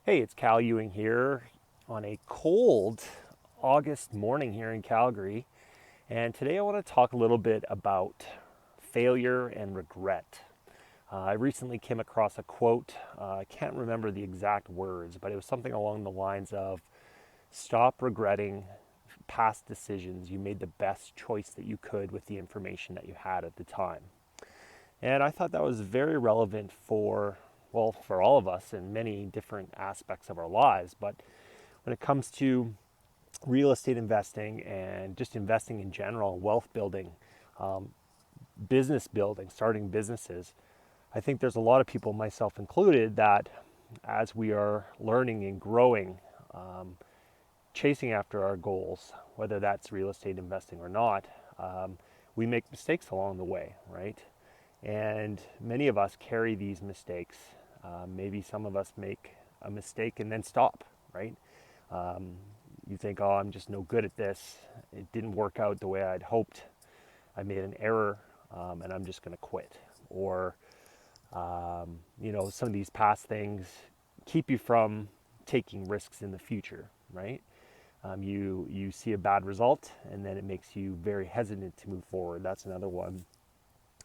Hey, it's Cal Ewing here on a cold August morning here in Calgary. And today I want to talk a little bit about failure and regret. I recently came across a quote. I can't remember the exact words, but it was something along the lines of stop regretting past decisions. You made the best choice that you could with the information that you had at the time. And I thought that was very relevant for all of us in many different aspects of our lives. But when it comes to real estate investing and just investing in general, wealth building, business building, starting businesses, I think there's a lot of people, myself included, that as we are learning and growing, chasing after our goals, whether that's real estate investing or not, we make mistakes along the way, right? And many of us carry these mistakes. Maybe some of us make a mistake and then stop, right? You think, oh, I'm just no good at this. It didn't work out the way I'd hoped. I made an error and I'm just going to quit. Or, some of these past things keep you from taking risks in the future, right? You see a bad result and then it makes you very hesitant to move forward. That's another one.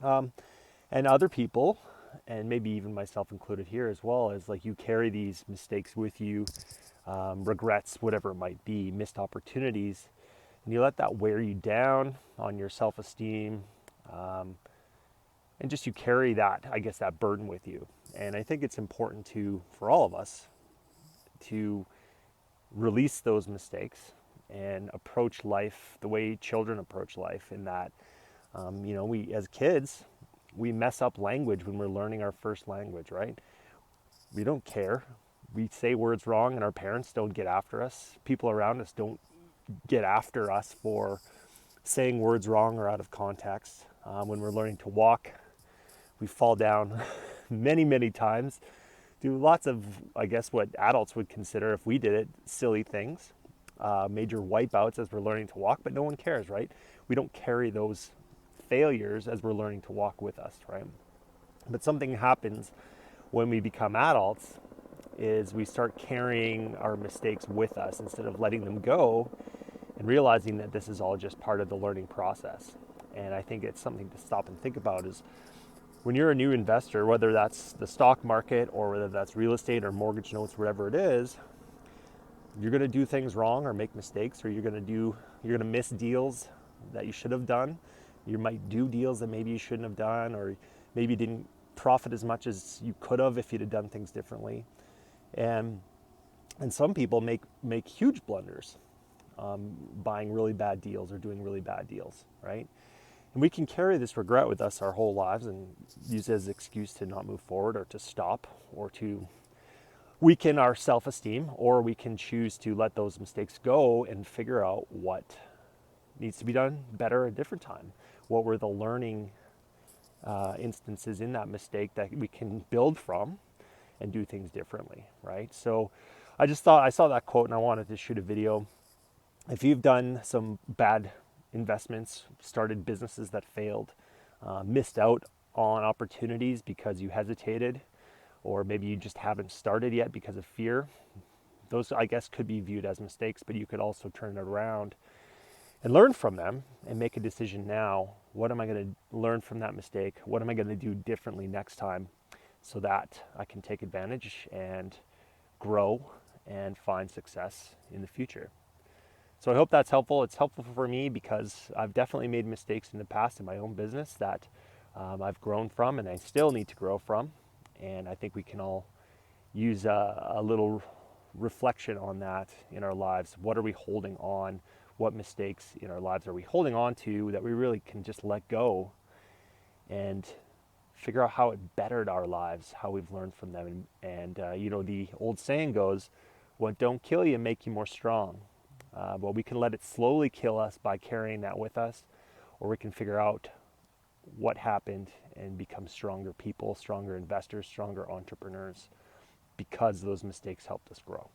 And other people, and maybe even myself included here as well, is like you carry these mistakes with you, regrets, whatever it might be, missed opportunities, and you let that wear you down on your self-esteem, and just you carry that, I guess, that burden with you. And I think it's important for all of us to release those mistakes and approach life the way children approach life, in that, we as kids, we mess up language when we're learning our first language, right? We don't care. We say words wrong and our parents don't get after us. People around us don't get after us for saying words wrong or out of context. When we're learning to walk, we fall down many, many times. Do lots of, I guess, what adults would consider, if we did it, silly things. Major wipeouts as we're learning to walk, but no one cares, right? We don't carry those failures as we're learning to walk with us, right? But something happens when we become adults is we start carrying our mistakes with us instead of letting them go and realizing that this is all just part of the learning process. And I think it's something to stop and think about is when you're a new investor, whether that's the stock market or whether that's real estate or mortgage notes, whatever it is, you're going to do things wrong or make mistakes, or you're going to miss deals that you should have done. You might do deals that maybe you shouldn't have done, or maybe you didn't profit as much as you could have if you'd have done things differently. And some people make huge blunders, buying really bad deals or doing really bad deals, right? And we can carry this regret with us our whole lives and use it as an excuse to not move forward or to stop or to weaken our self-esteem, or we can choose to let those mistakes go and figure out what needs to be done better a different time. What were the learning instances in that mistake that we can build from and do things differently, right? So I just thought, I saw that quote and I wanted to shoot a video. If you've done some bad investments, started businesses that failed, missed out on opportunities because you hesitated, or maybe you just haven't started yet because of fear, those, I guess, could be viewed as mistakes, but you could also turn it around and learn from them and make a decision now. What am I going to learn from that mistake? What am I going to do differently next time so that I can take advantage and grow and find success in the future? So I hope that's helpful. It's helpful for me because I've definitely made mistakes in the past in my own business that I've grown from and I still need to grow from. And I think we can all use a little reflection on that in our lives. What are we holding on? What mistakes in our lives are we holding on to that we really can just let go and figure out how it bettered our lives, how we've learned from them. And the old saying goes, what don't kill you make you more strong. Well, we can let it slowly kill us by carrying that with us, or we can figure out what happened and become stronger people, stronger investors, stronger entrepreneurs, because those mistakes helped us grow.